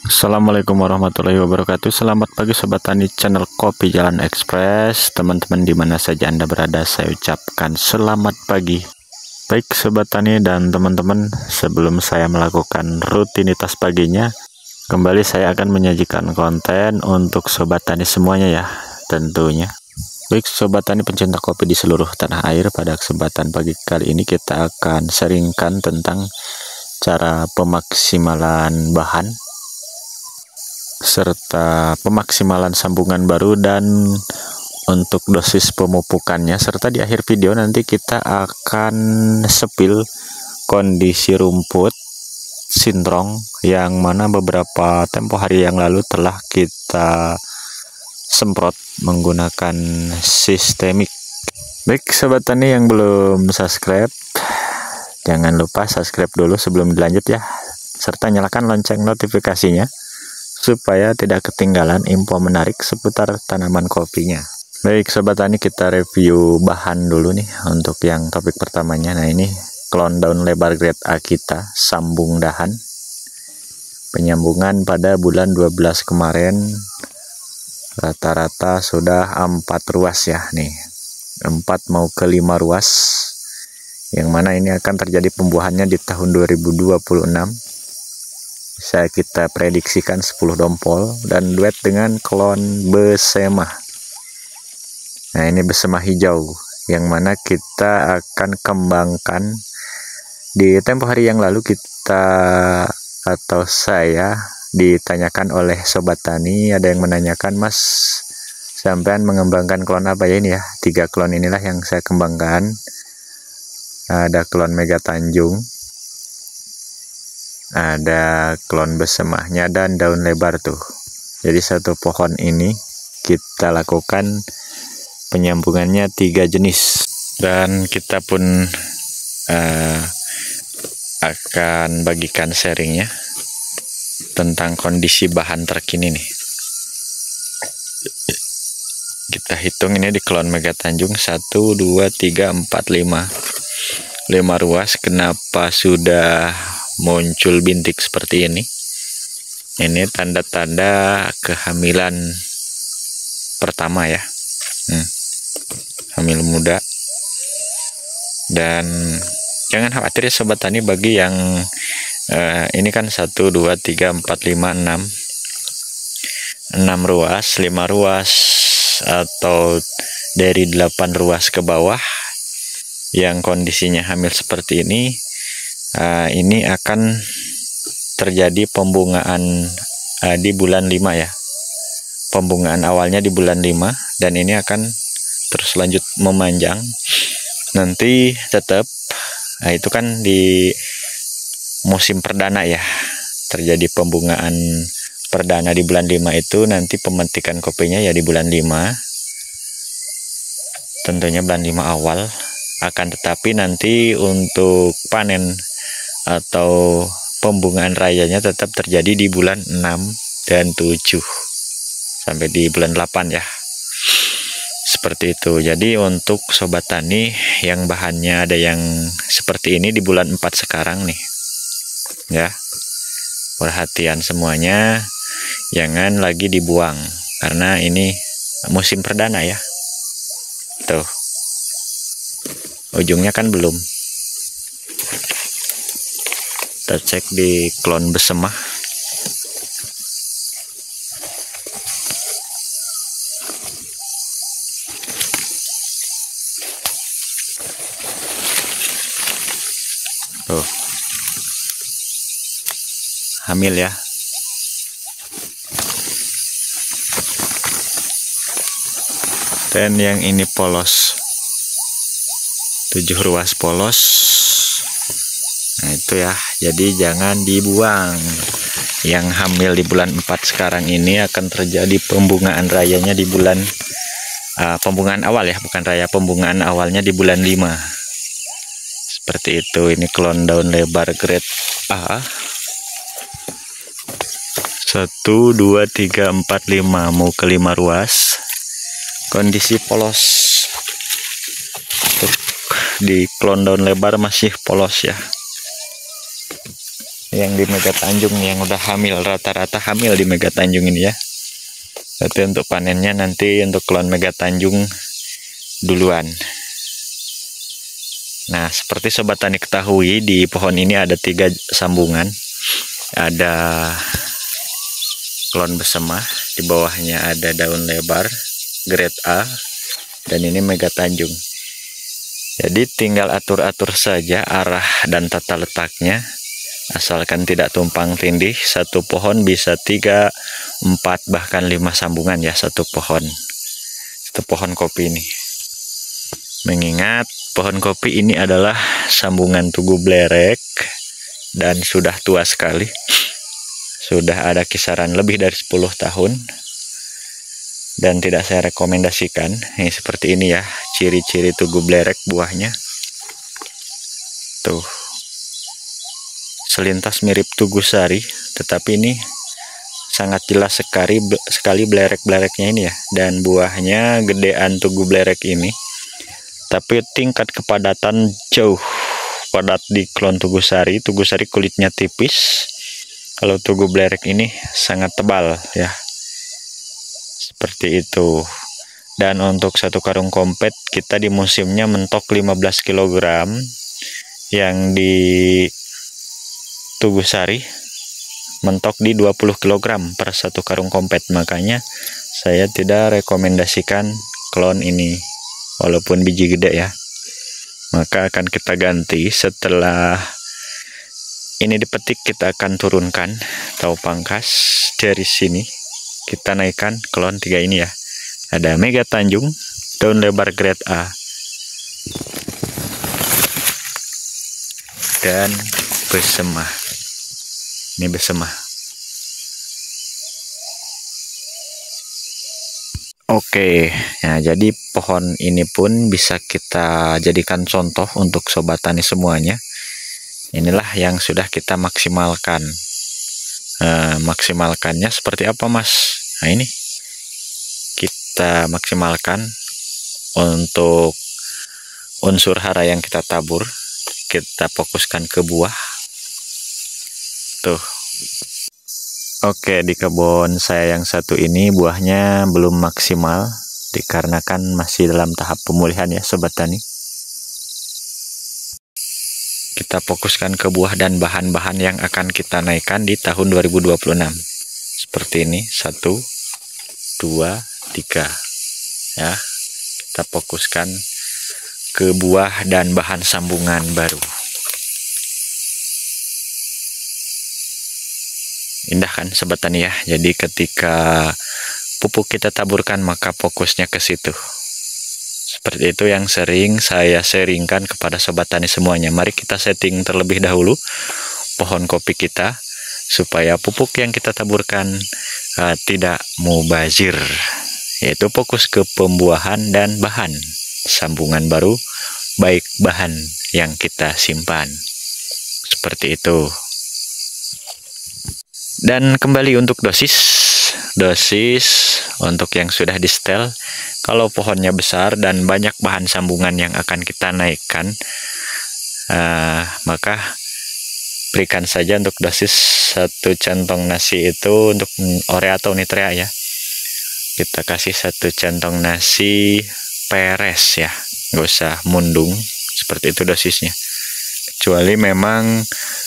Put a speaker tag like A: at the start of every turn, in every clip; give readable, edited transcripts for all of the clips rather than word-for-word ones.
A: Assalamualaikum warahmatullahi wabarakatuh. Selamat pagi Sobat Tani channel Kopi Jalan Express. Teman-teman di mana saja Anda berada, saya ucapkan selamat pagi. Baik Sobat Tani dan teman-teman, sebelum saya melakukan rutinitas paginya, kembali saya akan menyajikan konten untuk Sobat Tani semuanya ya, tentunya. Baik Sobat Tani pencinta kopi di seluruh tanah air, pada kesempatan pagi kali ini kita akan sharingkan tentang cara pemaksimalan bahan serta pemaksimalan sambungan baru dan untuk dosis pemupukannya, serta di akhir video nanti kita akan sepil kondisi rumput sintrong yang mana beberapa tempo hari yang lalu telah kita semprot menggunakan sistemik. Baik Sobat Tani yang belum subscribe, jangan lupa subscribe dulu sebelum dilanjut ya, serta nyalakan lonceng notifikasinya supaya tidak ketinggalan info menarik seputar tanaman kopinya. Baik Sobat Tani, kita review bahan dulu nih untuk yang topik pertamanya. Nah ini klon daun lebar grade Akita sambung dahan, penyambungan pada bulan 12 kemarin rata-rata sudah 4 ruas ya nih, 4 mau ke 5 ruas, yang mana ini akan terjadi pembuahannya di tahun 2026. Bisa kita prediksikan 10 dompol dan duet dengan klon Besema. Nah ini Besema hijau yang mana kita akan kembangkan. Di tempo hari yang lalu kita atau saya ditanyakan oleh Sobat Tani, ada yang menanyakan, Mas sampean mengembangkan klon apa ya ini ya. 3 klon inilah yang saya kembangkan. Ada klon Mega Tanjung, ada klon Besemahnya, dan daun lebar tuh. Jadi satu pohon ini kita lakukan penyambungannya 3 jenis, dan kita pun akan bagikan sharingnya tentang kondisi bahan terkini nih. Kita hitung ini di klon Mega Tanjung 1, 2, 3, 4, 5 ruas. Kenapa sudah muncul bintik seperti ini? Ini tanda-tanda kehamilan pertama ya, hamil muda. Dan jangan khawatir ya Sobat Tani, bagi yang ini kan 1, 2, 3, 4, 5, 6 ruas, 5 ruas atau dari 8 ruas ke bawah yang kondisinya hamil seperti ini akan terjadi pembungaan di bulan 5 ya. Pembungaan awalnya di bulan 5 dan ini akan terus lanjut memanjang. Nanti tetap itu kan di musim perdana ya, terjadi pembungaan perdana di bulan 5 itu. Nanti pemetikan kopinya ya di bulan 5, tentunya bulan 5 awal. Akan tetapi nanti untuk panen atau pembungaan rayanya tetap terjadi di bulan 6 dan 7 sampai di bulan 8 ya, seperti itu. Jadi untuk Sobat Tani yang bahannya ada yang seperti ini di bulan 4 sekarang nih ya, perhatian semuanya, jangan lagi dibuang karena ini musim perdana ya. Tuh ujungnya kan belum. Kita cek di klon Besema. Tuh hamil ya. Dan yang ini polos, 7 ruas polos. Nah itu ya, jadi jangan dibuang. Yang hamil di bulan 4 sekarang ini akan terjadi pembungaan rayanya di bulan pembungaan awal ya, bukan raya, pembungaan awalnya di bulan 5. Seperti itu. Ini klon daun lebar grade A. 1, 2, 3, 4, 5 mau ke 5 ruas. Kondisi polos. Di klon daun lebar masih polos ya. yang di Mega Tanjung yang udah hamil, rata-rata hamil di Mega Tanjung ini ya. Berarti untuk panennya nanti untuk klon Mega Tanjung duluan. Nah, seperti sobat tani ketahui, di pohon ini ada 3 sambungan. Ada klon bersama, di bawahnya ada daun lebar grade A, dan ini Mega Tanjung. Jadi tinggal atur-atur saja arah dan tata letaknya, asalkan tidak tumpang tindih. Satu pohon bisa 3, 4, bahkan 5 sambungan ya, satu pohon kopi ini. Mengingat pohon kopi ini adalah sambungan tugu blerek dan sudah tua sekali, sudah ada kisaran lebih dari 10 tahun, dan tidak saya rekomendasikan. Ini seperti ini ya, ciri-ciri tugu blerek buahnya. Tuh, selintas mirip tugu sari, tetapi ini sangat jelas sekali blerek-blereknya ini ya. Dan buahnya gedean tugu blerek ini, tapi tingkat kepadatan jauh padat di klon tugu sari. Tugu sari kulitnya tipis, kalau tugu blerek ini sangat tebal ya, seperti itu. Dan untuk satu karung kompet kita di musimnya mentok 15 kg, yang di tugu sari mentok di 20 kg per satu karung kompet. Makanya saya tidak rekomendasikan klon ini, walaupun biji gede ya. Maka akan kita ganti setelah ini dipetik. Kita akan turunkan atau pangkas dari sini, kita naikkan klon 3 ini ya. Ada Mega Tanjung, daun lebar grade A, dan besemah. Ini besemah. Oke, nah jadi pohon ini pun bisa kita jadikan contoh untuk sobat tani semuanya. Inilah yang sudah kita maksimalkan. Maksimalkannya seperti apa, Mas? Nah, ini kita maksimalkan untuk unsur hara yang kita tabur. Kita fokuskan ke buah. Tuh. Oke, di kebun saya yang satu ini buahnya belum maksimal, dikarenakan masih dalam tahap pemulihan ya sobat tani. Kita fokuskan ke buah dan bahan-bahan yang akan kita naikkan di tahun 2026. Seperti ini, 1, 2, 3 ya. Kita fokuskan ke buah dan bahan sambungan baru. Indah kan sobat tani ya. Jadi ketika pupuk kita taburkan, maka fokusnya ke situ. Seperti itu yang sering saya sharingkan kepada sobat tani semuanya. Mari kita setting terlebih dahulu pohon kopi kita, supaya pupuk yang kita taburkan tidak mubazir, yaitu fokus ke pembuahan dan bahan sambungan baru, baik bahan yang kita simpan. Seperti itu. Dan kembali untuk dosis untuk yang sudah di setel, kalau pohonnya besar dan banyak bahan sambungan yang akan kita naikkan, maka berikan saja untuk dosis 1 centong nasi itu untuk urea atau nitrea ya. Kita kasih 1 centong nasi peres ya, nggak usah mundung, seperti itu dosisnya. Kecuali memang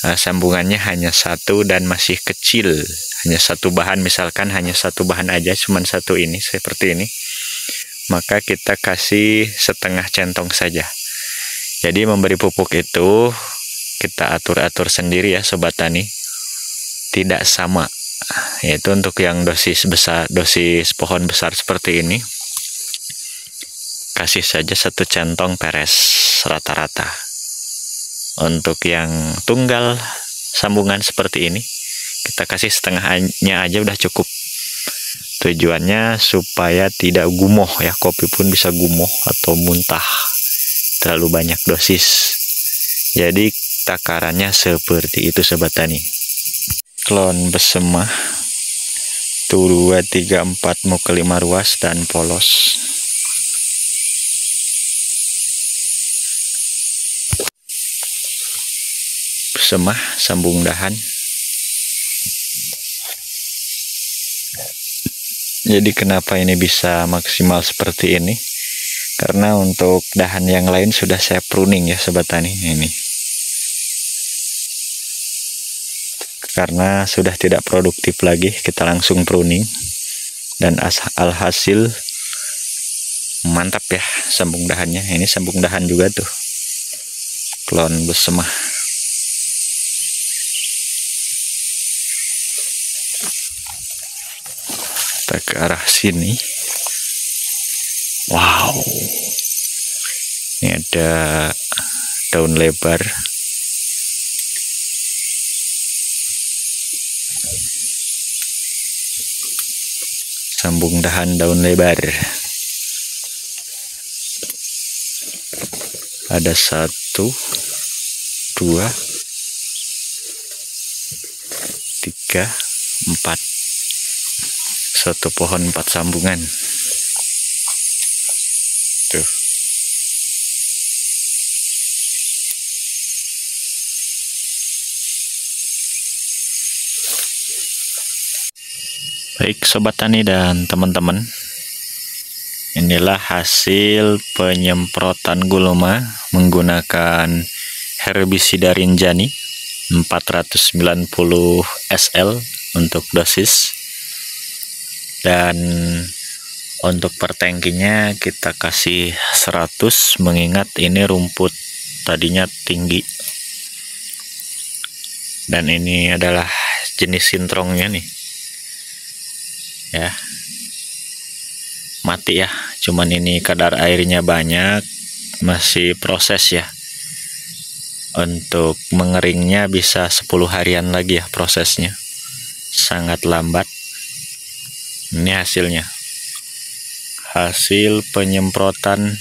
A: sambungannya hanya 1 dan masih kecil, hanya 1 bahan, misalkan hanya 1 bahan aja, cuman 1 ini seperti ini, maka kita kasih setengah centong saja. Jadi memberi pupuk itu kita atur-atur sendiri ya sobat tani, tidak sama. Yaitu untuk yang dosis besar, dosis pohon besar seperti ini, kasih saja 1 centong peres rata-rata. Untuk yang tunggal sambungan seperti ini, kita kasih setengahnya aja udah cukup. Tujuannya supaya tidak gumoh ya, kopi pun bisa gumoh atau muntah terlalu banyak dosis. Jadi takarannya seperti itu sobat tani. Klon besemah tuh 2, 3, 4 mau ke 5 ruas dan polos. Besemah sambung dahan Jadi kenapa ini bisa maksimal seperti ini? Karena untuk dahan yang lain sudah saya pruning ya Sobat Tani. Ini karena sudah tidak produktif lagi, kita langsung pruning, dan alhasil mantap ya sambung dahannya. Ini sambung dahan juga tuh, klon besemah. Kita ke arah sini. Wow, ini ada daun lebar. Sambung dahan daun lebar. Ada 1, 2, 3, 4. Satu pohon 4 sambungan. Tuh. Baik Sobat Tani dan teman-teman, inilah hasil penyemprotan gulma menggunakan herbisida Rinjani 490 SL untuk dosis. Dan untuk per tangkinya kita kasih 100, mengingat ini rumput tadinya tinggi. Dan ini adalah jenis sintrongnya nih. Ya. Mati ya, cuman ini kadar airnya banyak, masih proses ya. Untuk mengeringnya bisa 10 harian lagi ya prosesnya, sangat lambat. Ini hasilnya, hasil penyemprotan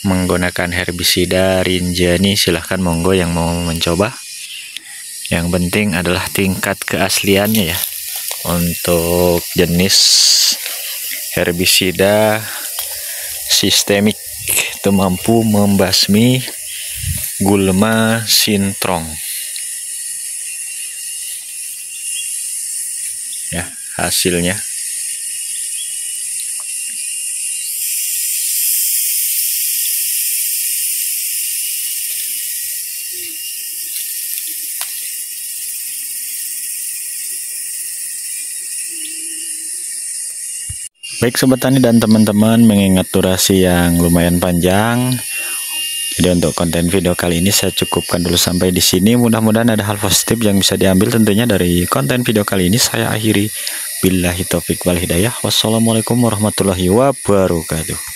A: menggunakan herbisida Rinjani. Silahkan monggo yang mau mencoba. Yang penting adalah tingkat keasliannya ya. Untuk jenis herbisida sistemik itu mampu membasmi gulma sintrong ya hasilnya. Baik Sobat Tani dan teman-teman, mengingat durasi yang lumayan panjang, jadi untuk konten video kali ini saya cukupkan dulu sampai di sini. Mudah-mudahan ada hal positif yang bisa diambil tentunya dari konten video kali ini. Saya akhiri, billahi taufik wal hidayah. Wassalamualaikum warahmatullahi wabarakatuh.